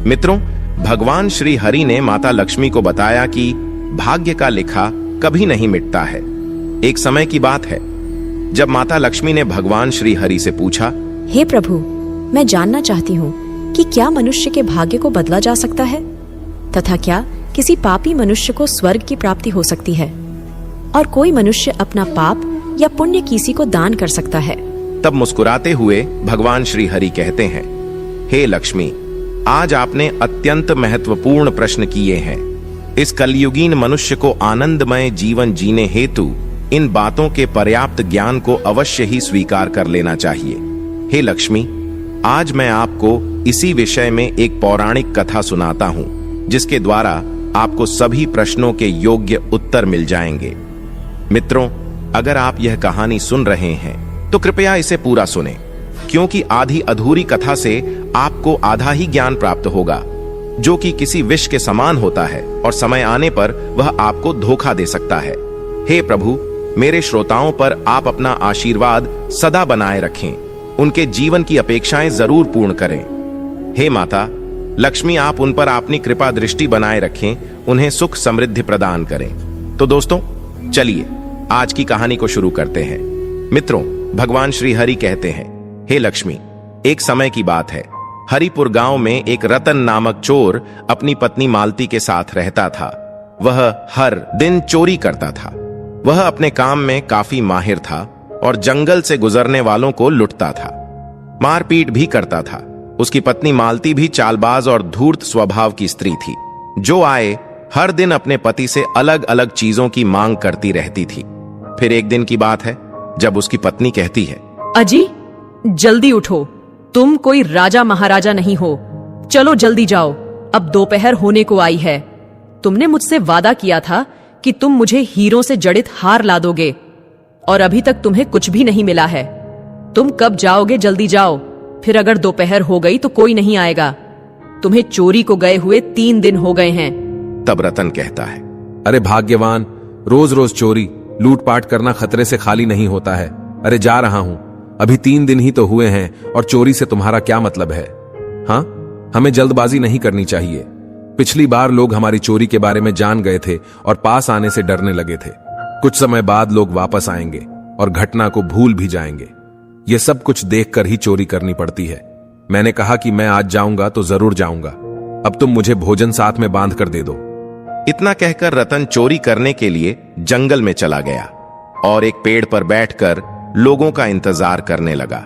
मित्रों, भगवान श्री हरि ने माता लक्ष्मी को बताया कि भाग्य का लिखा कभी नहीं मिटता है। एक समय की बात है जब माता लक्ष्मी ने भगवान श्री हरि से पूछा, हे प्रभु, मैं जानना चाहती हूँ कि क्या मनुष्य के भाग्य को बदला जा सकता है तथा क्या किसी पापी मनुष्य को स्वर्ग की प्राप्ति हो सकती है और कोई मनुष्य अपना पाप या पुण्य किसी को दान कर सकता है। तब मुस्कुराते हुए भगवान श्री हरि कहते हैं, हे लक्ष्मी, आज आपने अत्यंत महत्वपूर्ण प्रश्न किए हैं। इस कलयुगीन मनुष्य को आनंदमय जीवन जीने हेतु इन बातों के पर्याप्त ज्ञान को अवश्य ही स्वीकार कर लेना चाहिए। हे लक्ष्मी, आज मैं आपको इसी विषय में एक पौराणिक कथा सुनाता हूं, जिसके द्वारा आपको सभी प्रश्नों के योग्य उत्तर मिल जाएंगे। मित्रों, अगर आप यह कहानी सुन रहे हैं तो कृपया इसे पूरा सुनें, क्योंकि आधी अधूरी कथा से आपको आधा ही ज्ञान प्राप्त होगा, जो कि किसी विष के समान होता है और समय आने पर वह आपको धोखा दे सकता है। हे प्रभु, मेरे श्रोताओं पर आप अपना आशीर्वाद सदा बनाए रखें, उनके जीवन की अपेक्षाएं जरूर पूर्ण करें। हे माता लक्ष्मी, आप उन पर अपनी कृपा दृष्टि बनाए रखें, उन्हें सुख समृद्धि प्रदान करें। तो दोस्तों, चलिए आज की कहानी को शुरू करते हैं। मित्रों, भगवान श्री हरि कहते हैं, हे लक्ष्मी, एक समय की बात है, हरिपुर गांव में एक रतन नामक चोर अपनी पत्नी मालती के साथ रहता था। वह हर दिन चोरी करता था। वह अपने काम में काफी माहिर था और जंगल से गुजरने वालों को लुटता था, मारपीट भी करता था। उसकी पत्नी मालती भी चालबाज और धूर्त स्वभाव की स्त्री थी, जो आए हर दिन अपने पति से अलग अलग चीजों की मांग करती रहती थी। फिर एक दिन की बात है जब उसकी पत्नी कहती है, अजी, जल्दी उठो, तुम कोई राजा महाराजा नहीं हो, चलो जल्दी जाओ, अब दोपहर होने को आई है। तुमने मुझसे वादा किया था कि तुम मुझे हीरों से जड़ित हार ला दोगे और अभी तक तुम्हें कुछ भी नहीं मिला है। तुम कब जाओगे? जल्दी जाओ, फिर अगर दोपहर हो गई तो कोई नहीं आएगा। तुम्हें चोरी को गए हुए 3 दिन हो गए हैं। तब रतन कहता है, अरे भाग्यवान, रोज रोज चोरी लूटपाट करना खतरे से खाली नहीं होता है। अरे जा रहा हूं, अभी 3 दिन ही तो हुए हैं और चोरी से तुम्हारा क्या मतलब है? हाँ, हमें जल्दबाजी नहीं करनी चाहिए। पिछली बार लोग हमारी चोरी के बारे में जान गए थे और पास आने से डरने लगे थे। कुछ समय बाद लोग वापस आएंगे और घटना को भूल भी जाएंगे। ये सब कुछ देखकर ही चोरी करनी पड़ती है। मैंने कहा कि मैं आज जाऊंगा तो जरूर जाऊंगा। अब तुम मुझे भोजन साथ में बांध कर दे दो। इतना कहकर रतन चोरी करने के लिए जंगल में चला गया और एक पेड़ पर बैठकर लोगों का इंतजार करने लगा।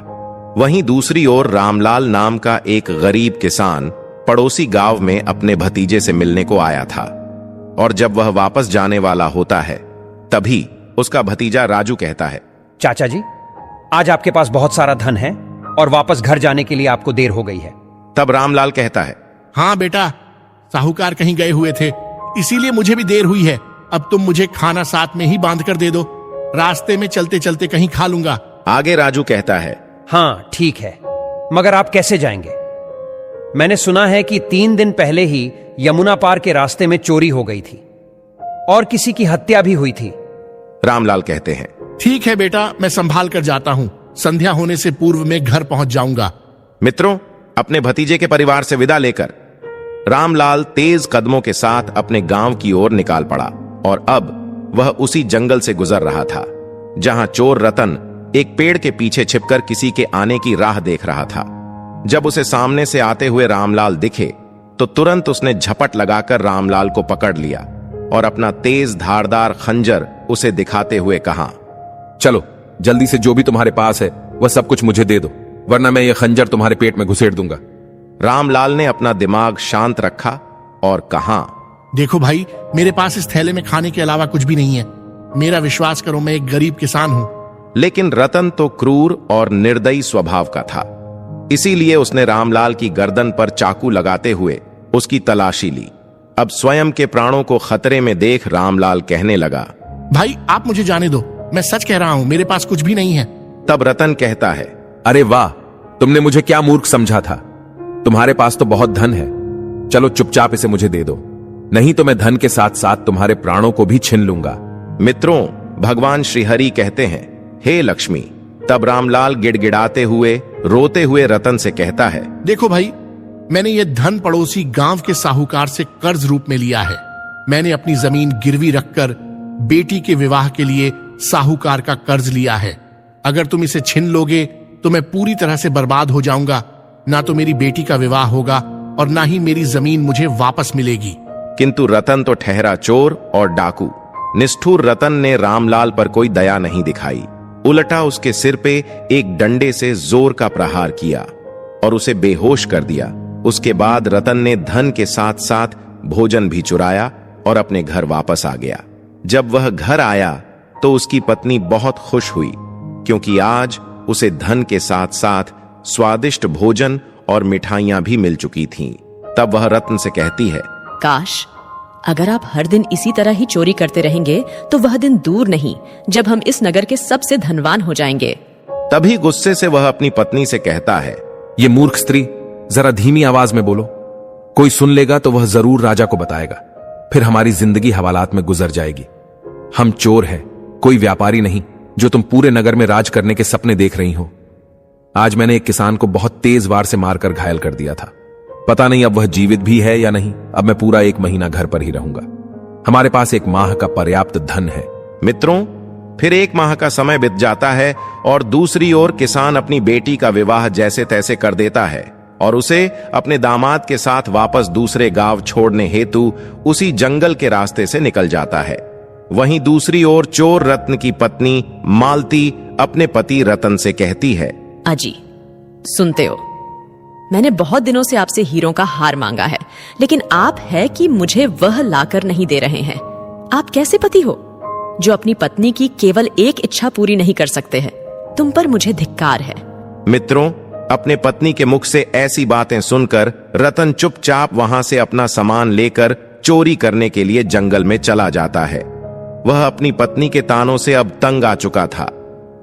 वहीं दूसरी ओर रामलाल नाम का एक गरीब किसान पड़ोसी गांव में अपने भतीजे से मिलने को आया था, और जब वह वापस जाने वाला होता है तभी उसका भतीजा राजू कहता है, चाचा जी, आज आपके पास बहुत सारा धन है और वापस घर जाने के लिए आपको देर हो गई है। तब रामलाल कहता है, हाँ बेटा, साहूकार कहीं गए हुए थे, इसीलिए मुझे भी देर हुई है। अब तुम मुझे खाना साथ में ही बांध कर दे दो, रास्ते में चलते चलते कहीं खा लूंगा। आगे राजू कहता है, हाँ ठीक है, मगर आप कैसे जाएंगे? मैंने सुना है कि 3 दिन पहले ही यमुना पार के रास्ते में चोरी हो गई थी और किसी की हत्या भी हुई थी। रामलाल कहते हैं, ठीक है बेटा, मैं संभाल कर जाता हूँ, संध्या होने से पूर्व में घर पहुंच जाऊंगा। मित्रों, अपने भतीजे के परिवार से विदा लेकर रामलाल तेज कदमों के साथ अपने गांव की ओर निकाल पड़ा और अब वह उसी जंगल से गुजर रहा था जहां चोर रतन एक पेड़ के पीछे छिपकर किसी के आने की राह देख रहा था। जब उसे सामने से आते हुए रामलाल दिखे तो तुरंत उसने झपट लगाकर रामलाल को पकड़ लिया और अपना तेज धारदार खंजर उसे दिखाते हुए कहा, चलो जल्दी से जो भी तुम्हारे पास है वह सब कुछ मुझे दे दो, वरना मैं ये खंजर तुम्हारे पेट में घुसेड़ दूंगा। रामलाल ने अपना दिमाग शांत रखा और कहा, देखो भाई, मेरे पास इस थैले में खाने के अलावा कुछ भी नहीं है। मेरा विश्वास करो, मैं एक गरीब किसान हूं। लेकिन रतन तो क्रूर और निर्दयी स्वभाव का था, इसीलिए उसने रामलाल की गर्दन पर चाकू लगाते हुए उसकी तलाशी ली। अब स्वयं के प्राणों को खतरे में देख रामलाल कहने लगा, भाई आप मुझे जाने दो, मैं सच कह रहा हूं, मेरे पास कुछ भी नहीं है। तब रतन कहता है, अरे वाह, तुमने मुझे क्या मूर्ख समझा था? तुम्हारे पास तो बहुत धन है। चलो चुपचाप इसे मुझे दे दो, नहीं तो मैं धन के साथ साथ तुम्हारे प्राणों को भी छीन लूंगा। मित्रों, भगवान श्रीहरि कहते हैं, हे लक्ष्मी। तब रामलाल गिड़गिड़ाते हुए रोते हुए रतन से कहता है, देखो भाई, मैंने ये धन पड़ोसी गांव के साहूकार से कर्ज रूप में लिया है। मैंने अपनी जमीन गिरवी रखकर बेटी के विवाह के लिए साहूकार का कर्ज लिया है। अगर तुम इसे छीन लोगे तो मैं पूरी तरह से बर्बाद हो जाऊंगा। ना तो मेरी बेटी का विवाह होगा और ना ही मेरी जमीन मुझे वापस मिलेगी। किंतु रतन तो ठहरा चोर और डाकू। निष्ठुर रतन ने रामलाल पर कोई दया नहीं दिखाई, उल्टा उसके सिर पे एक डंडे से जोर का प्रहार किया और उसे बेहोश कर दिया। उसके बाद रतन ने धन के साथ साथ भोजन भी चुराया और अपने घर वापस आ गया। जब वह घर आया तो उसकी पत्नी बहुत खुश हुई, क्योंकि आज उसे धन के साथ साथ स्वादिष्ट भोजन और मिठाइयां भी मिल चुकी थीं। तब वह रत्न से कहती है, काश अगर आप हर दिन इसी तरह ही चोरी करते रहेंगे तो वह दिन दूर नहीं जब हम इस नगर के सबसे धनवान हो जाएंगे। तभी गुस्से से वह अपनी पत्नी से कहता है, ये मूर्ख स्त्री, जरा धीमी आवाज में बोलो। कोई सुन लेगा तो वह जरूर राजा को बताएगा, फिर हमारी जिंदगी हवालात में गुजर जाएगी। हम चोर हैं, कोई व्यापारी नहीं जो तुम पूरे नगर में राज करने के सपने देख रही हो। आज मैंने एक किसान को बहुत तेज वार से मारकर घायल कर दिया था। पता नहीं अब वह जीवित भी है या नहीं। अब मैं पूरा 1 महीना घर पर ही रहूंगा। हमारे पास 1 माह का पर्याप्त धन है। मित्रों, फिर 1 माह का समय बीत जाता है और दूसरी ओर किसान अपनी बेटी का विवाह जैसे तैसे कर देता है और उसे अपने दामाद के साथ वापस दूसरे गांव छोड़ने हेतु उसी जंगल के रास्ते से निकल जाता है। वहीं दूसरी ओर चोर रत्न की पत्नी मालती अपने पति रतन से कहती है, अजी सुनते हो, मैंने बहुत दिनों से आपसे हीरों का हार मांगा है, लेकिन आप है कि मुझे वह लाकर नहीं दे रहे हैं। आप कैसे पति हो जो अपनी पत्नी की केवल एक इच्छा पूरी नहीं कर सकते हैं? तुम पर मुझे धिक्कार है। मित्रों, अपने पत्नी के मुख से ऐसी बातें सुनकर रतन चुपचाप वहां से अपना सामान लेकर चोरी करने के लिए जंगल में चला जाता है। वह अपनी पत्नी के तानों से अब तंग आ चुका था,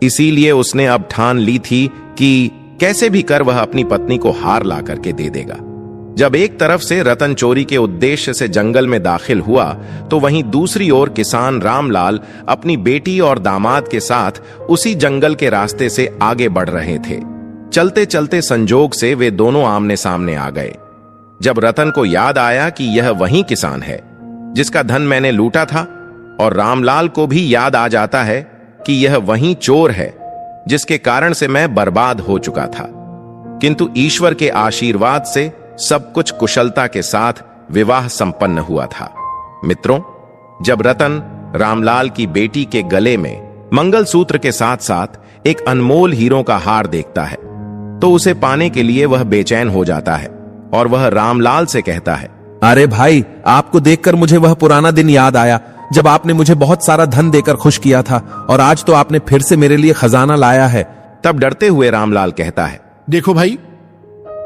इसीलिए उसने अब ठान ली थी कि कैसे भी कर वह अपनी पत्नी को हार ला करके दे देगा। जब एक तरफ से रतन चोरी के उद्देश्य से जंगल में दाखिल हुआ तो वहीं दूसरी ओर किसान रामलाल अपनी बेटी और दामाद के साथ उसी जंगल के रास्ते से आगे बढ़ रहे थे। चलते चलते संजोग से वे दोनों आमने सामने आ गए। जब रतन को याद आया कि यह वही किसान है जिसका धन मैंने लूटा था, और रामलाल को भी याद आ जाता है कि यह वही चोर है जिसके कारण से मैं बर्बाद हो चुका था, किंतु ईश्वर के आशीर्वाद से सब कुछ कुशलता के साथ विवाह संपन्न हुआ था। मित्रों, जब रतन रामलाल की बेटी के गले में मंगलसूत्र के साथ साथ एक अनमोल हीरों का हार देखता है तो उसे पाने के लिए वह बेचैन हो जाता है और वह रामलाल से कहता है, अरे भाई, आपको देखकर मुझे वह पुराना दिन याद आया जब आपने मुझे बहुत सारा धन देकर खुश किया था, और आज तो आपने फिर से मेरे लिए खजाना लाया है। तब डरते हुए रामलाल कहता है, देखो भाई,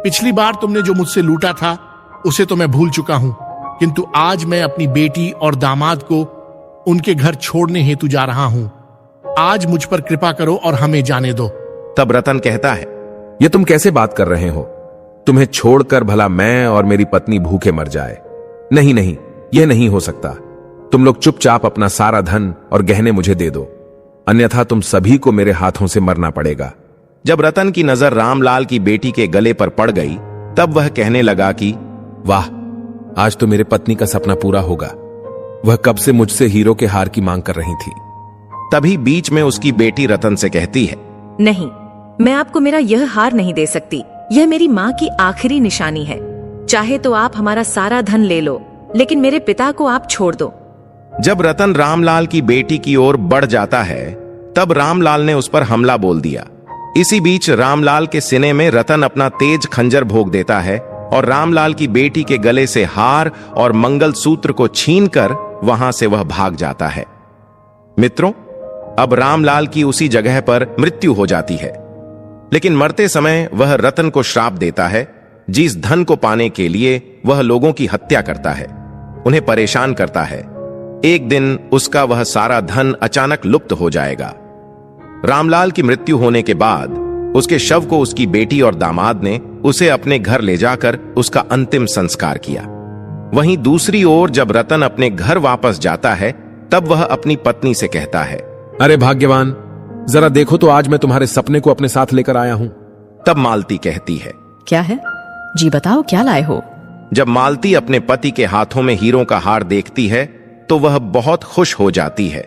पिछली बार तुमने जो मुझसे लूटा था उसे तो मैं भूल चुका हूं, किंतु आज मैं अपनी बेटी और दामाद को उनके घर छोड़ने हेतु जा रहा हूं। आज मुझ पर कृपा करो और हमें जाने दो। तब रतन कहता है, ये तुम कैसे बात कर रहे हो? तुम्हें छोड़कर भला मैं और मेरी पत्नी भूखे मर जाए? नहीं नहीं, यह नहीं हो सकता। तुम लोग चुपचाप अपना सारा धन और गहने मुझे दे दो, अन्यथा तुम सभी को मेरे हाथों से मरना पड़ेगा। जब रतन की नजर रामलाल की बेटी के गले पर पड़ गई तब वह कहने लगा कि वाह, आज तो मेरे पत्नी का सपना पूरा होगा। वह कब से मुझसे हीरो के हार की मांग कर रही थी। तभी बीच में उसकी बेटी रतन से कहती है, नहीं, मैं आपको मेरा यह हार नहीं दे सकती। यह मेरी माँ की आखिरी निशानी है। चाहे तो आप हमारा सारा धन ले लो, लेकिन मेरे पिता को आप छोड़ दो। जब रतन रामलाल की बेटी की ओर बढ़ जाता है तब रामलाल ने उस पर हमला बोल दिया। इसी बीच रामलाल के सीने में रतन अपना तेज खंजर भोग देता है और रामलाल की बेटी के गले से हार और मंगलसूत्र को छीनकर वहां से वह भाग जाता है। मित्रों, अब रामलाल की उसी जगह पर मृत्यु हो जाती है, लेकिन मरते समय वह रतन को श्राप देता है, जिस धन को पाने के लिए वह लोगों की हत्या करता है, उन्हें परेशान करता है। एक दिन उसका वह सारा धन अचानक लुप्त हो जाएगा। रामलाल की मृत्यु होने के बाद उसके शव को उसकी बेटी और दामाद ने उसे अपने घर ले जाकर उसका अंतिम संस्कार किया। वहीं दूसरी ओर जब रतन अपने घर वापस जाता है तब वह अपनी पत्नी से कहता है, अरे भाग्यवान, जरा देखो तो आज मैं तुम्हारे सपने को अपने साथ लेकर आया हूं। तब मालती कहती है, क्या है? जी बताओ, क्या लाए हो? जब मालती अपने पति के हाथों में हीरों का हार देखती है तो वह बहुत खुश हो जाती है,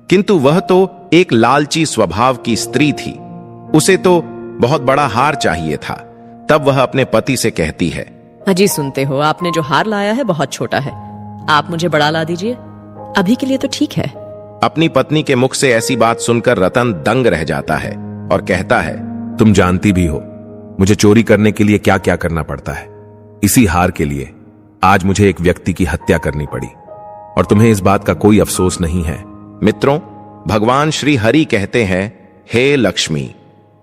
किंतु वह तो एक लालची स्वभाव की स्त्री थी। उसे तो बहुत बड़ा हार चाहिए था। तब वह अपने पति से कहती है, अजी सुनते हो, आपने जो हार लाया है बहुत छोटा है, आप मुझे बड़ा ला दीजिए। अभी के लिए तो ठीक है। अपनी पत्नी के मुख से ऐसी बात सुनकर रतन दंग रह जाता है और कहता है, तुम जानती भी हो मुझे चोरी करने के लिए क्या क्या करना पड़ता है। इसी हार के लिए आज मुझे एक व्यक्ति की हत्या करनी पड़ी और तुम्हें इस बात का कोई अफसोस नहीं है। मित्रों, भगवान श्री हरि कहते हैं, हे लक्ष्मी।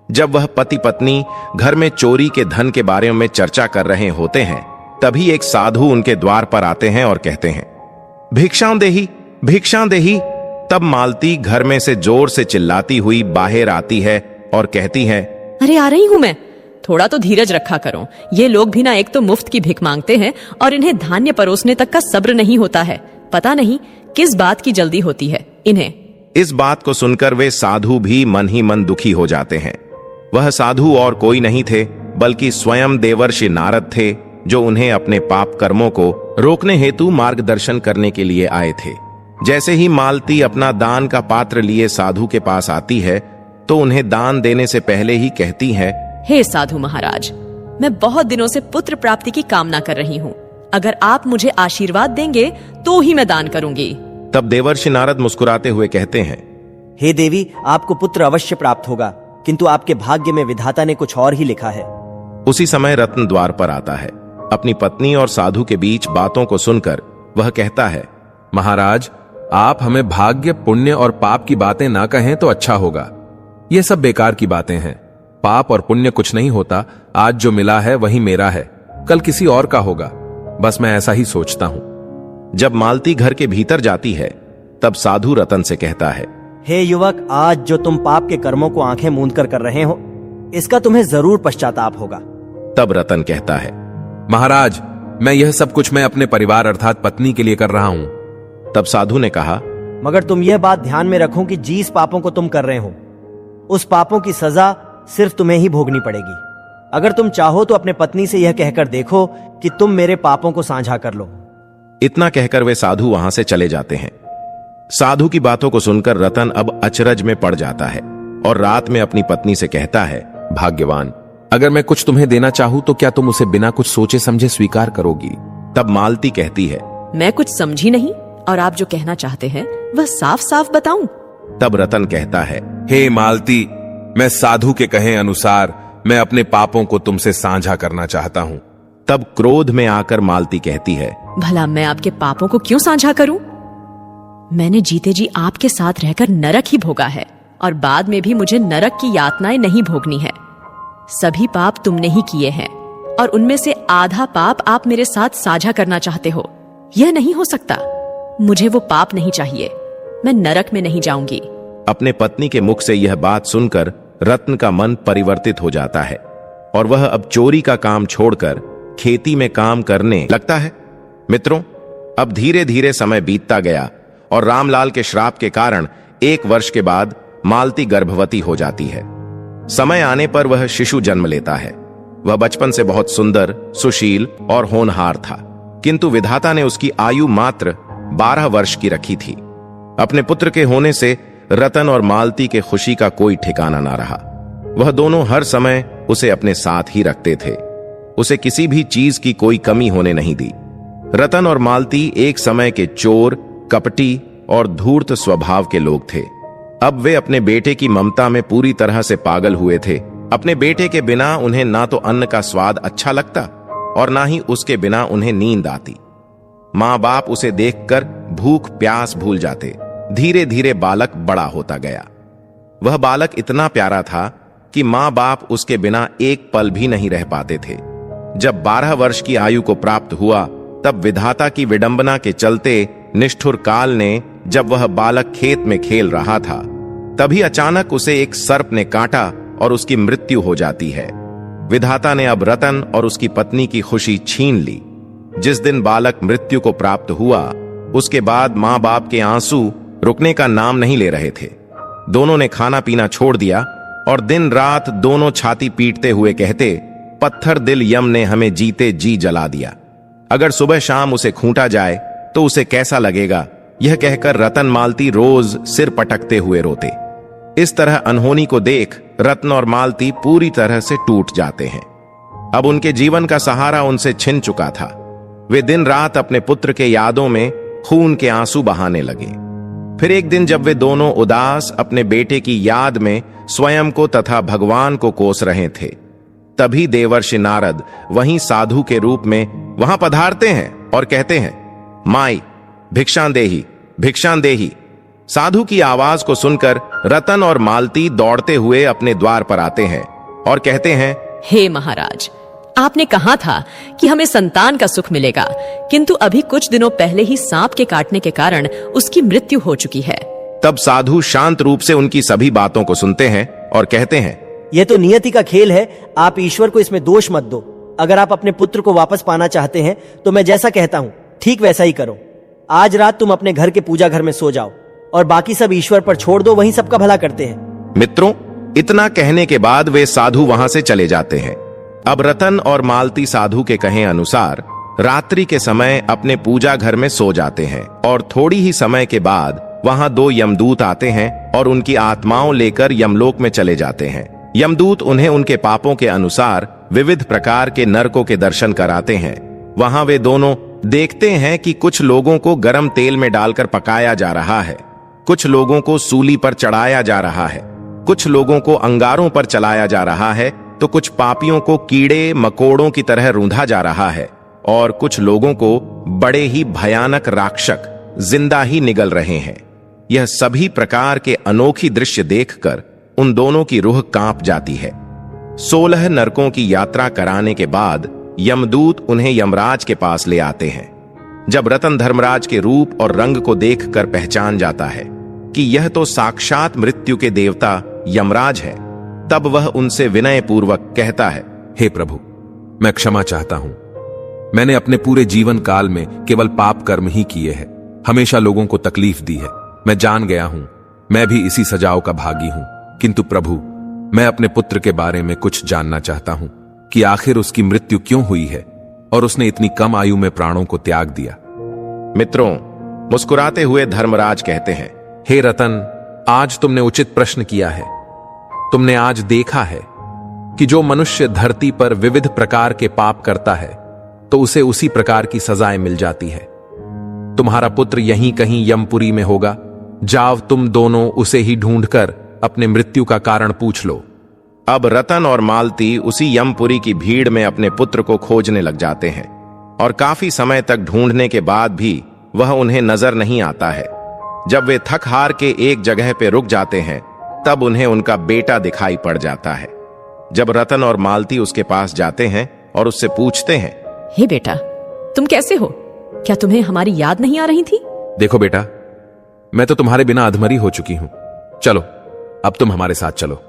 जब वह पति पत्नी घर में चोरी के धन के बारे में चर्चा कर रहे होते हैं, तभी एक साधु उनके द्वार पर आते हैं और कहते हैं, भिक्षां देही, भिक्षां देही। तब मालती घर में से जोर से चिल्लाती हुई बाहर आती है और कहती है, अरे आ रही हूं मैं, थोड़ा तो धीरज रखा करो। ये लोग भी ना एक तो मुफ्त की भिख मांगते हैं और इन्हें धान्य परोसने तक का सब्र नहीं होता है। पता नहीं किस बात की जल्दी होती है इन्हें। इस बात को सुनकर वे साधु भी मन ही मन दुखी हो जाते हैं। वह साधु और कोई नहीं थे बल्कि स्वयं देवर्षि नारद थे, जो उन्हें अपने पाप कर्मों को रोकने हेतु मार्गदर्शन करने के लिए आए थे। जैसे ही मालती अपना दान का पात्र लिए साधु के पास आती है तो उन्हें दान देने से पहले ही कहती है, हे साधु महाराज, मैं बहुत दिनों से पुत्र प्राप्ति की कामना कर रही हूँ। अगर आप मुझे आशीर्वाद देंगे तो ही मैं दान करूंगी। तब देवर्षि नारद मुस्कुराते हुए कहते हैं, हे देवी, आपको पुत्र अवश्य प्राप्त होगा, किंतु आपके भाग्य में विधाता ने कुछ और ही लिखा है। उसी समय रत्न द्वार पर आता है। अपनी पत्नी और साधु के बीच बातों को सुनकर वह कहता है, महाराज, आप हमें भाग्य, पुण्य और पाप की बातें ना कहें तो अच्छा होगा। ये सब बेकार की बातें हैं। पाप और पुण्य कुछ नहीं होता। आज जो मिला है वही मेरा है, कल किसी और का होगा। बस मैं ऐसा ही सोचता हूं। जब मालती घर के भीतर जाती है तब साधु रतन से कहता है, हे युवक, आज जो तुम पाप के कर्मों को आंखें मूंद कर रहे हो, इसका तुम्हें जरूर पश्चाताप होगा। तब रतन कहता है, महाराज, मैं यह सब कुछ मैं अपने परिवार अर्थात पत्नी के लिए कर रहा हूं। तब साधु ने कहा, मगर तुम यह बात ध्यान में रखो कि जिस पापों को तुम कर रहे हो, उस पापों की सजा सिर्फ तुम्हें ही भोगनी पड़ेगी। अगर तुम चाहो तो अपने पत्नी से यह कहकर देखो कि तुम मेरे पापों को साझा कर लो। इतना कहकर वे साधु वहां से चले जाते हैं। साधु की बातों को सुनकर रतन अब अचरज में पड़ जाता है और रात में अपनी पत्नी से कहता है, भाग्यवान, अगर मैं कुछ तुम्हें देना चाहूं तो क्या तुम उसे बिना कुछ सोचे समझे स्वीकार करोगी? तब मालती कहती है, मैं कुछ समझी नहीं और आप जो कहना चाहते हैं वह साफ साफ बताऊं। तब रतन कहता है, हे मालती, मैं साधु के कहे अनुसार मैं अपने पापों को तुमसे साझा करना चाहता हूं। तब क्रोध में आकर मालती कहती है, भला मैं आपके पापों को क्यों साझा करूं? मैंने जीते जी आपके साथ रहकर नरक ही भोगा है और बाद में भी मुझे नरक की यातनाएं नहीं भोगनी है। सभी पाप तुमने ही किए हैं और उनमें से आधा पाप आप मेरे साथ साझा करना चाहते हो। यह नहीं हो सकता। मुझे वो पाप नहीं चाहिए। मैं नरक में नहीं जाऊंगी। अपने पत्नी के मुख से यह बात सुनकर रत्न का मन परिवर्तित हो जाता है और वह अब चोरी का काम छोड़कर खेती में काम करने लगता है। मित्रों, अब धीरे धीरे समय बीतता गया और रामलाल के श्राप के कारण 1 वर्ष के बाद मालती गर्भवती हो जाती है। समय आने पर वह शिशु जन्म लेता है। वह बचपन से बहुत सुंदर, सुशील और होनहार था, किंतु विधाता ने उसकी आयु मात्र 12 वर्ष की रखी थी। अपने पुत्र के होने से रतन और मालती के खुशी का कोई ठिकाना ना रहा। वह दोनों हर समय उसे अपने साथ ही रखते थे। उसे किसी भी चीज की कोई कमी होने नहीं दी। रतन और मालती एक समय के चोर, कपटी और धूर्त स्वभाव के लोग थे। अब वे अपने बेटे की ममता में पूरी तरह से पागल हुए थे। अपने बेटे के बिना उन्हें ना तो अन्न का स्वाद अच्छा लगता और ना ही उसके बिना उन्हें नींद आती। माँ बाप उसे देखकर भूख प्यास भूल जाते। धीरे धीरे बालक बड़ा होता गया। वह बालक इतना प्यारा था कि माँ बाप उसके बिना एक पल भी नहीं रह पाते थे। जब 12 वर्ष की आयु को प्राप्त हुआ तब विधाता की विडंबना के चलते निष्ठुर काल ने, जब वह बालक खेत में खेल रहा था, तभी अचानक उसे एक सर्प ने काटा और उसकी मृत्यु हो जाती है। विधाता ने अब रतन और उसकी पत्नी की खुशी छीन ली। जिस दिन बालक मृत्यु को प्राप्त हुआ उसके बाद माँ बाप के आंसू रुकने का नाम नहीं ले रहे थे। दोनों ने खाना पीना छोड़ दिया और दिन रात दोनों छाती पीटते हुए कहते, पत्थर दिल यम ने हमें जीते जी जला दिया। अगर सुबह शाम उसे खूंटा जाए तो उसे कैसा लगेगा, यह कहकर रतन मालती रोज सिर पटकते हुए रोते। इस तरह अनहोनी को देख रत्न और मालती पूरी तरह से टूट जाते हैं। अब उनके जीवन का सहारा उनसे छिन चुका था। वे दिन रात अपने पुत्र के यादों में खून के आंसू बहाने लगे। फिर एक दिन जब वे दोनों उदास अपने बेटे की याद में स्वयं को तथा भगवान को कोस रहे थे, तभी देवर्षि नारद वहीं साधु के रूप में वहां पधारते हैं और कहते हैं, माई भिक्षां देही, भिक्षां देही। साधु की आवाज को सुनकर रतन और मालती दौड़ते हुए अपने द्वार पर आते हैं और कहते हैं, हे महाराज, आपने कहा था कि हमें संतान का सुख मिलेगा, किंतु अभी कुछ दिनों पहले ही सांप के काटने के कारण उसकी मृत्यु हो चुकी है। तब साधु शांत रूप से उनकी सभी बातों को सुनते हैं और कहते हैं, यह तो नियति का खेल है, आप ईश्वर को इसमें दोष मत दो। अगर आप अपने पुत्र को वापस पाना चाहते हैं तो मैं जैसा कहता हूं ठीक वैसा ही करो। आज रात तुम अपने घर के पूजा घर में सो जाओ और बाकी सब ईश्वर पर छोड़ दो, वहीं सबका भला करते हैं। मित्रों, इतना कहने के बाद वे साधु वहां से चले जाते हैं। अब रतन और मालती साधु के कहे अनुसार रात्रि के समय अपने पूजा घर में सो जाते हैं और थोड़ी ही समय के बाद वहां दो यमदूत आते हैं और उनकी आत्माओं लेकर यमलोक में चले जाते हैं। यमदूत उन्हें उनके पापों के अनुसार विविध प्रकार के नरकों के दर्शन कराते हैं। वहां वे दोनों देखते हैं कि कुछ लोगों को गर्म तेल में डालकर पकाया जा रहा है, कुछ लोगों को सूली पर चढ़ाया जा रहा है, कुछ लोगों को अंगारों पर चलाया जा रहा है, तो कुछ पापियों को कीड़े मकोड़ों की तरह रूंधा जा रहा है और कुछ लोगों को बड़े ही भयानक राक्षस जिंदा ही निगल रहे हैं। यह सभी प्रकार के अनोखी दृश्य देखकर उन दोनों की रूह कांप जाती है। 16 नरकों की यात्रा कराने के बाद यमदूत उन्हें यमराज के पास ले आते हैं। जब रतन धर्मराज के रूप और रंग को देखकर पहचान जाता है कि यह तो साक्षात मृत्यु के देवता यमराज है, तब वह उनसे विनय पूर्वक कहता है, हे प्रभु, मैं क्षमा चाहता हूं। मैंने अपने पूरे जीवन काल में केवल पाप कर्म ही किए हैं, हमेशा लोगों को तकलीफ दी है। मैं जान गया हूं, मैं भी इसी सजाओं का भागी हूं। किंतु प्रभु, मैं अपने पुत्र के बारे में कुछ जानना चाहता हूं कि आखिर उसकी मृत्यु क्यों हुई है और उसने इतनी कम आयु में प्राणों को त्याग दिया। मित्रों, मुस्कुराते हुए धर्मराज कहते हैं, हे रतन, आज तुमने उचित प्रश्न किया है। तुमने आज देखा है कि जो मनुष्य धरती पर विविध प्रकार के पाप करता है तो उसे उसी प्रकार की सजाएं मिल जाती है। तुम्हारा पुत्र यहीं कहीं यमपुरी में होगा। जाओ तुम दोनों उसे ही ढूंढकर अपने मृत्यु का कारण पूछ लो। अब रतन और मालती उसी यमपुरी की भीड़ में अपने पुत्र को खोजने लग जाते हैं और काफी समय तक ढूंढने के बाद भी वह उन्हें नजर नहीं आता है। जब वे थक हार के एक जगह पे रुक जाते हैं, तब उन्हें उनका बेटा दिखाई पड़ जाता है। जब रतन और मालती उसके पास जाते हैं और उससे पूछते हैं, हे बेटा, तुम कैसे हो? क्या तुम्हें हमारी याद नहीं आ रही थी? देखो बेटा, मैं तो तुम्हारे बिना अधमरी हो चुकी हूं। चलो, अब तुम हमारे साथ चलो।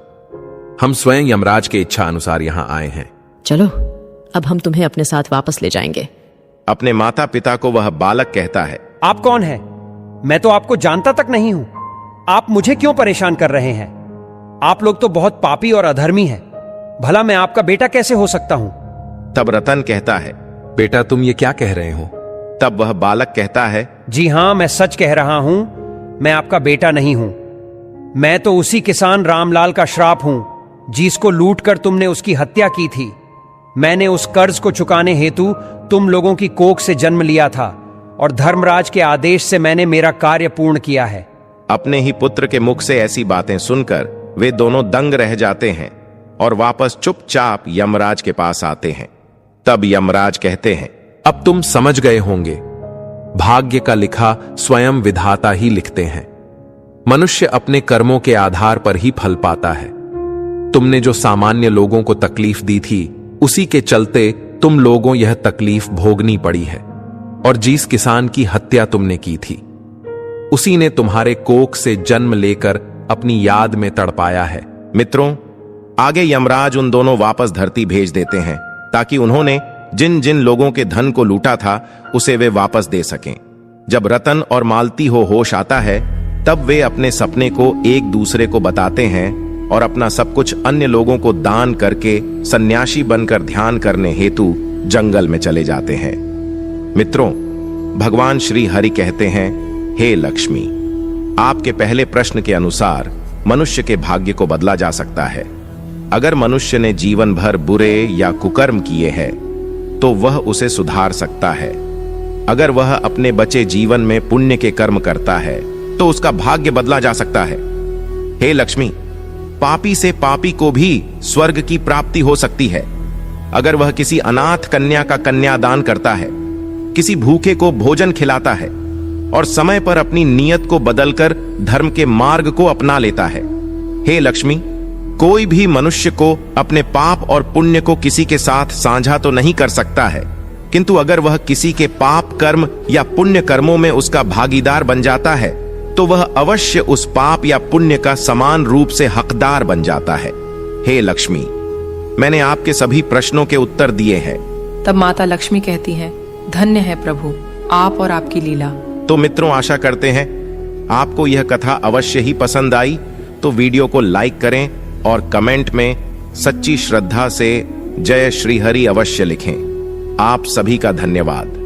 हम स्वयं यमराज के इच्छा अनुसार यहां आए हैं। चलो, अब हम तुम्हें अपने साथ वापस ले जाएंगे। अपने माता पिता को वह बालक कहता है, आप कौन हैं? मैं तो आपको जानता तक नहीं हूं। आप मुझे क्यों परेशान कर रहे हैं? आप लोग तो बहुत पापी और अधर्मी हैं। भला मैं आपका बेटा कैसे हो सकता हूं? तब रतन कहता है, बेटा, तुम ये क्या कह रहे हो? तब वह बालक कहता है, जी हां, मैं सच कह रहा हूं। मैं आपका बेटा नहीं हूं। मैं तो उसी किसान रामलाल का श्राप हूं जिसको लूटकर तुमने उसकी हत्या की थी। मैंने उस कर्ज को चुकाने हेतु तुम लोगों की कोख से जन्म लिया था और धर्मराज के आदेश से मैंने मेरा कार्य पूर्ण किया है। अपने ही पुत्र के मुख से ऐसी बातें सुनकर वे दोनों दंग रह जाते हैं और वापस चुपचाप यमराज के पास आते हैं। तब यमराज कहते हैं, अब तुम समझ गए होंगे, भाग्य का लिखा स्वयं विधाता ही लिखते हैं। मनुष्य अपने कर्मों के आधार पर ही फल पाता है। तुमने जो सामान्य लोगों को तकलीफ दी थी, उसी के चलते तुम लोगों यह तकलीफ भोगनी पड़ी है। और जिस किसान की हत्या तुमने की थी, उसी ने तुम्हारे कोख से जन्म लेकर अपनी याद में तड़पाया है। मित्रों, आगे यमराज उन दोनों वापस धरती भेज देते हैं ताकि उन्होंने जिन जिन लोगों के धन को लूटा था उसे वे वापस दे सकें। जब रतन और मालती होश आता है, तब वे अपने सपने को एक दूसरे को बताते हैं और अपना सब कुछ अन्य लोगों को दान करके सन्यासी बनकर ध्यान करने हेतु जंगल में चले जाते हैं। मित्रों, भगवान श्री हरि कहते हैं, हे लक्ष्मी, आपके पहले प्रश्न के अनुसार मनुष्य के भाग्य को बदला जा सकता है। अगर मनुष्य ने जीवन भर बुरे या कुकर्म किए हैं तो वह उसे सुधार सकता है। अगर वह अपने बचे जीवन में पुण्य के कर्म करता है तो उसका भाग्य बदला जा सकता है। हे लक्ष्मी, पापी से पापी को भी स्वर्ग की प्राप्ति हो सकती है। अगर वह किसी अनाथ कन्या का कन्यादान करता है, किसी भूखे को भोजन खिलाता है और समय पर अपनी नीयत को बदलकर धर्म के मार्ग को अपना लेता है। हे लक्ष्मी, कोई भी मनुष्य को अपने पाप और पुण्य को किसी के साथ साझा तो नहीं कर सकता है, किंतु अगर वह किसी के पाप कर्म या पुण्य कर्मों में उसका भागीदार बन जाता है तो वह अवश्य उस पाप या पुण्य का समान रूप से हकदार बन जाता है। हे लक्ष्मी, मैंने आपके सभी प्रश्नों के उत्तर दिए हैं। तब माता लक्ष्मी कहती हैं, धन्य है प्रभु आप और आपकी लीला। तो मित्रों, आशा करते हैं आपको यह कथा अवश्य ही पसंद आई। तो वीडियो को लाइक करें और कमेंट में सच्ची श्रद्धा से जय श्री हरि अवश्य लिखें। आप सभी का धन्यवाद।